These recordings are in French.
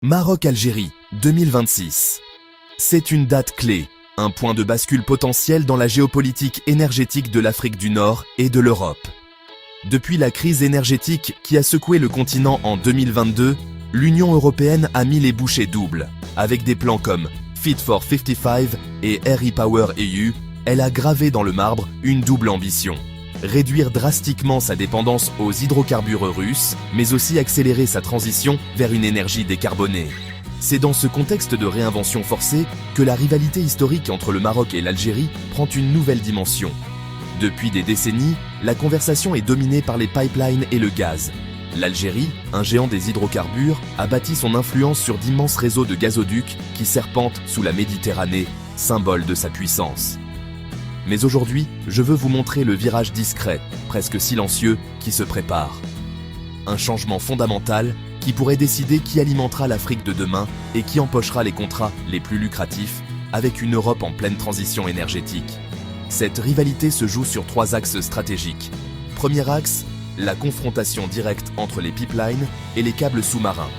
Maroc-Algérie, 2026. C'est une date clé, un point de bascule potentiel dans la géopolitique énergétique de l'Afrique du Nord et de l'Europe. Depuis la crise énergétique qui a secoué le continent en 2022, l'Union européenne a mis les bouchées doubles. Avec des plans comme Fit for 55 et REPower EU, elle a gravé dans le marbre une double ambition. Réduire drastiquement sa dépendance aux hydrocarbures russes, mais aussi accélérer sa transition vers une énergie décarbonée. C'est dans ce contexte de réinvention forcée que la rivalité historique entre le Maroc et l'Algérie prend une nouvelle dimension. Depuis des décennies, la conversation est dominée par les pipelines et le gaz. L'Algérie, un géant des hydrocarbures, a bâti son influence sur d'immenses réseaux de gazoducs qui serpentent sous la Méditerranée, symbole de sa puissance. Mais aujourd'hui, je veux vous montrer le virage discret, presque silencieux, qui se prépare. Un changement fondamental qui pourrait décider qui alimentera l'Afrique de demain et qui empochera les contrats les plus lucratifs avec une Europe en pleine transition énergétique. Cette rivalité se joue sur 3 axes stratégiques. Premier axe, la confrontation directe entre les pipelines et les câbles sous-marins.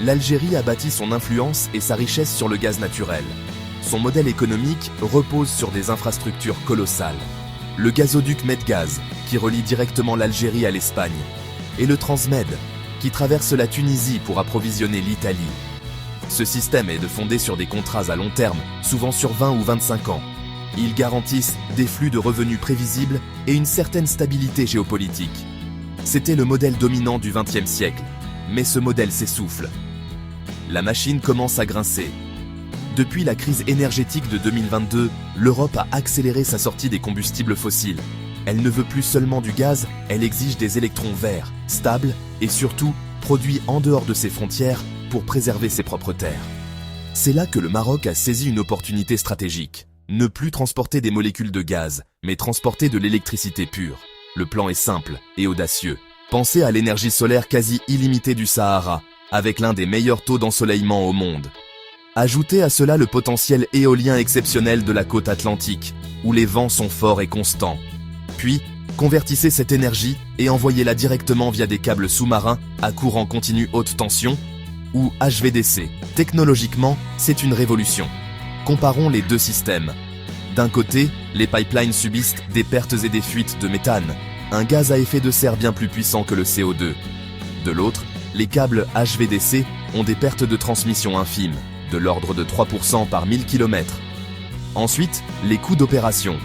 L'Algérie a bâti son influence et sa richesse sur le gaz naturel. Son modèle économique repose sur des infrastructures colossales. Le gazoduc Medgaz, qui relie directement l'Algérie à l'Espagne, et le Transmed, qui traverse la Tunisie pour approvisionner l'Italie. Ce système est fondé sur des contrats à long terme, souvent sur 20 ou 25 ans. Ils garantissent des flux de revenus prévisibles et une certaine stabilité géopolitique. C'était le modèle dominant du XXe siècle, mais ce modèle s'essouffle. La machine commence à grincer. Depuis la crise énergétique de 2022, l'Europe a accéléré sa sortie des combustibles fossiles. Elle ne veut plus seulement du gaz, elle exige des électrons verts, stables et surtout produits en dehors de ses frontières pour préserver ses propres terres. C'est là que le Maroc a saisi une opportunité stratégique. Ne plus transporter des molécules de gaz, mais transporter de l'électricité pure. Le plan est simple et audacieux. Pensez à l'énergie solaire quasi illimitée du Sahara, avec l'un des meilleurs taux d'ensoleillement au monde. Ajoutez à cela le potentiel éolien exceptionnel de la côte atlantique, où les vents sont forts et constants. Puis, convertissez cette énergie et envoyez-la directement via des câbles sous-marins à courant continu haute tension, ou HVDC. Technologiquement, c'est une révolution. Comparons les deux systèmes. D'un côté, les pipelines subissent des pertes et des fuites de méthane, un gaz à effet de serre bien plus puissant que le CO2. De l'autre, les câbles HVDC ont des pertes de transmission infimes, de l'ordre de 3% par 1000 km. Ensuite, les coûts d'opération.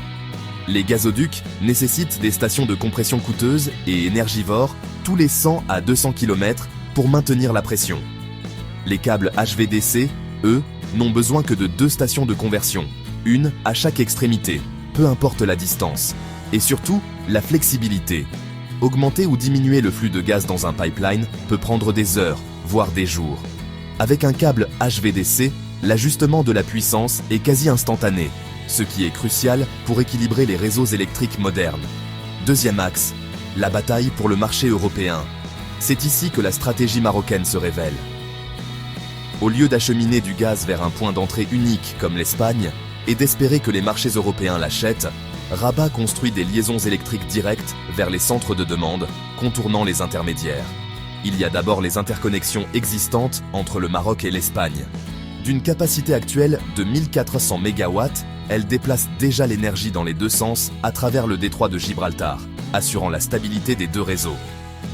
Les gazoducs nécessitent des stations de compression coûteuses et énergivores tous les 100 à 200 km pour maintenir la pression. Les câbles HVDC, eux, n'ont besoin que de 2 stations de conversion, une à chaque extrémité, peu importe la distance. Et surtout, la flexibilité. Augmenter ou diminuer le flux de gaz dans un pipeline peut prendre des heures, voire des jours. Avec un câble HVDC, l'ajustement de la puissance est quasi instantané, ce qui est crucial pour équilibrer les réseaux électriques modernes. Deuxième axe, la bataille pour le marché européen. C'est ici que la stratégie marocaine se révèle. Au lieu d'acheminer du gaz vers un point d'entrée unique comme l'Espagne et d'espérer que les marchés européens l'achètent, Rabat construit des liaisons électriques directes vers les centres de demande, contournant les intermédiaires. Il y a d'abord les interconnexions existantes entre le Maroc et l'Espagne. D'une capacité actuelle de 1400 MW, elle déplace déjà l'énergie dans les deux sens à travers le détroit de Gibraltar, assurant la stabilité des deux réseaux.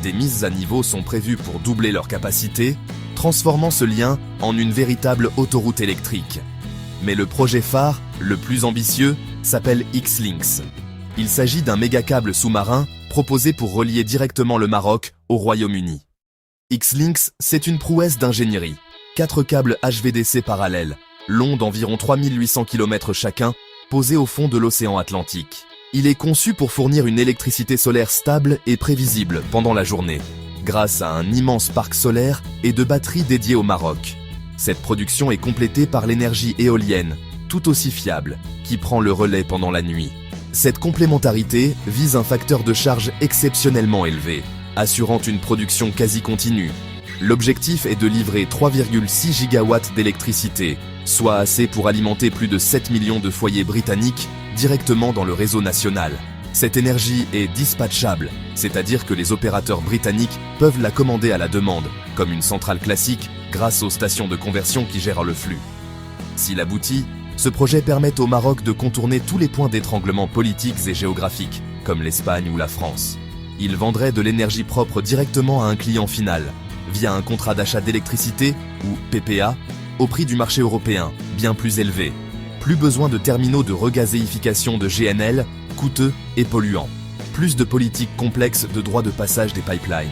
Des mises à niveau sont prévues pour doubler leur capacité, transformant ce lien en une véritable autoroute électrique. Mais le projet phare, le plus ambitieux, s'appelle X-Links. Il s'agit d'un méga-câble sous-marin proposé pour relier directement le Maroc au Royaume-Uni. X-Links, c'est une prouesse d'ingénierie. 4 câbles HVDC parallèles, longs d'environ 3800 km chacun, posés au fond de l'océan Atlantique. Il est conçu pour fournir une électricité solaire stable et prévisible pendant la journée, grâce à un immense parc solaire et de batteries dédiées au Maroc. Cette production est complétée par l'énergie éolienne, tout aussi fiable, qui prend le relais pendant la nuit. Cette complémentarité vise un facteur de charge exceptionnellement élevé, assurant une production quasi continue. L'objectif est de livrer 3,6 gigawatts d'électricité, soit assez pour alimenter plus de 7 millions de foyers britanniques directement dans le réseau national. Cette énergie est dispatchable, c'est-à-dire que les opérateurs britanniques peuvent la commander à la demande, comme une centrale classique, grâce aux stations de conversion qui gèrent le flux. S'il aboutit, ce projet permet au Maroc de contourner tous les points d'étranglement politiques et géographiques, comme l'Espagne ou la France. Il vendrait de l'énergie propre directement à un client final, via un contrat d'achat d'électricité, ou PPA, au prix du marché européen, bien plus élevé. Plus besoin de terminaux de regazéification de GNL, coûteux et polluants. Plus de politiques complexes de droit de passage des pipelines.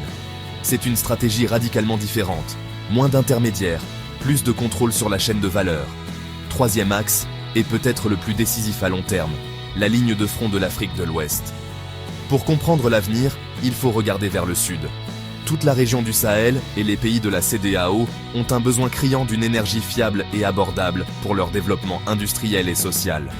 C'est une stratégie radicalement différente. Moins d'intermédiaires, plus de contrôle sur la chaîne de valeur. Troisième axe, et peut-être le plus décisif à long terme, la ligne de front de l'Afrique de l'Ouest. Pour comprendre l'avenir, il faut regarder vers le sud. Toute la région du Sahel et les pays de la CEDEAO ont un besoin criant d'une énergie fiable et abordable pour leur développement industriel et social.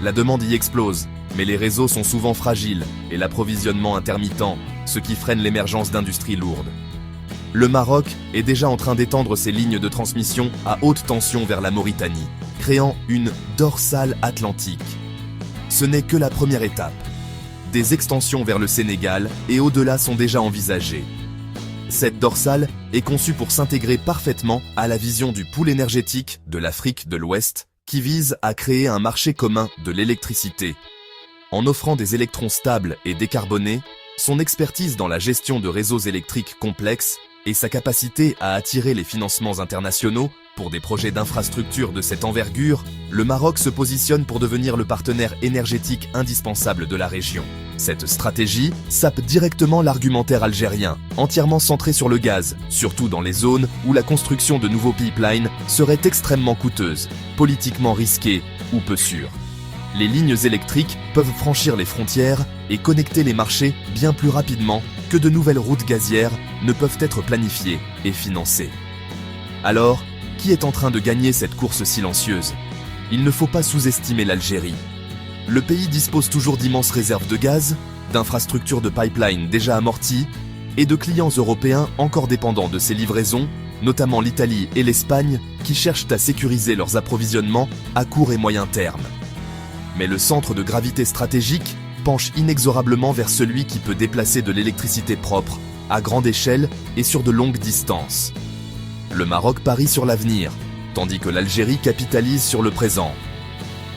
La demande y explose, mais les réseaux sont souvent fragiles et l'approvisionnement intermittent, ce qui freine l'émergence d'industries lourdes. Le Maroc est déjà en train d'étendre ses lignes de transmission à haute tension vers la Mauritanie, créant une dorsale atlantique. Ce n'est que la première étape. Des extensions vers le Sénégal et au-delà sont déjà envisagées. Cette dorsale est conçue pour s'intégrer parfaitement à la vision du pool énergétique de l'Afrique de l'Ouest, qui vise à créer un marché commun de l'électricité. En offrant des électrons stables et décarbonés, son expertise dans la gestion de réseaux électriques complexes et sa capacité à attirer les financements internationaux pour des projets d'infrastructure de cette envergure, le Maroc se positionne pour devenir le partenaire énergétique indispensable de la région. Cette stratégie sape directement l'argumentaire algérien, entièrement centré sur le gaz, surtout dans les zones où la construction de nouveaux pipelines serait extrêmement coûteuse, politiquement risquée ou peu sûre. Les lignes électriques peuvent franchir les frontières et connecter les marchés bien plus rapidement que de nouvelles routes gazières ne peuvent être planifiées et financées. Alors, qui est en train de gagner cette course silencieuse? Il ne faut pas sous-estimer l'Algérie. Le pays dispose toujours d'immenses réserves de gaz, d'infrastructures de pipeline déjà amorties et de clients européens encore dépendants de ces livraisons, notamment l'Italie et l'Espagne, qui cherchent à sécuriser leurs approvisionnements à court et moyen terme. Mais le centre de gravité stratégique penche inexorablement vers celui qui peut déplacer de l'électricité propre, à grande échelle et sur de longues distances. Le Maroc parie sur l'avenir, tandis que l'Algérie capitalise sur le présent.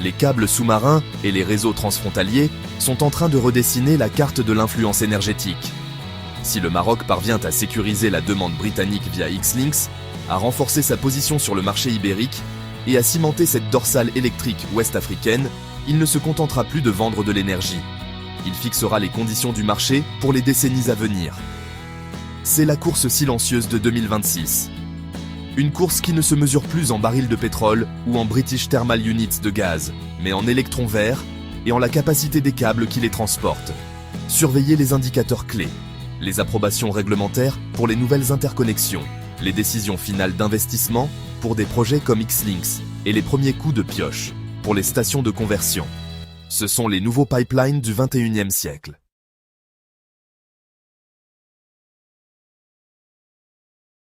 Les câbles sous-marins et les réseaux transfrontaliers sont en train de redessiner la carte de l'influence énergétique. Si le Maroc parvient à sécuriser la demande britannique via X-Links, à renforcer sa position sur le marché ibérique et à cimenter cette dorsale électrique ouest-africaine, il ne se contentera plus de vendre de l'énergie. Il fixera les conditions du marché pour les décennies à venir. C'est la course silencieuse de 2026. Une course qui ne se mesure plus en barils de pétrole ou en British Thermal Units de gaz, mais en électrons verts et en la capacité des câbles qui les transportent. Surveillez les indicateurs clés, les approbations réglementaires pour les nouvelles interconnexions, les décisions finales d'investissement pour des projets comme X-Links et les premiers coups de pioche pour les stations de conversion. Ce sont les nouveaux pipelines du XXIe siècle.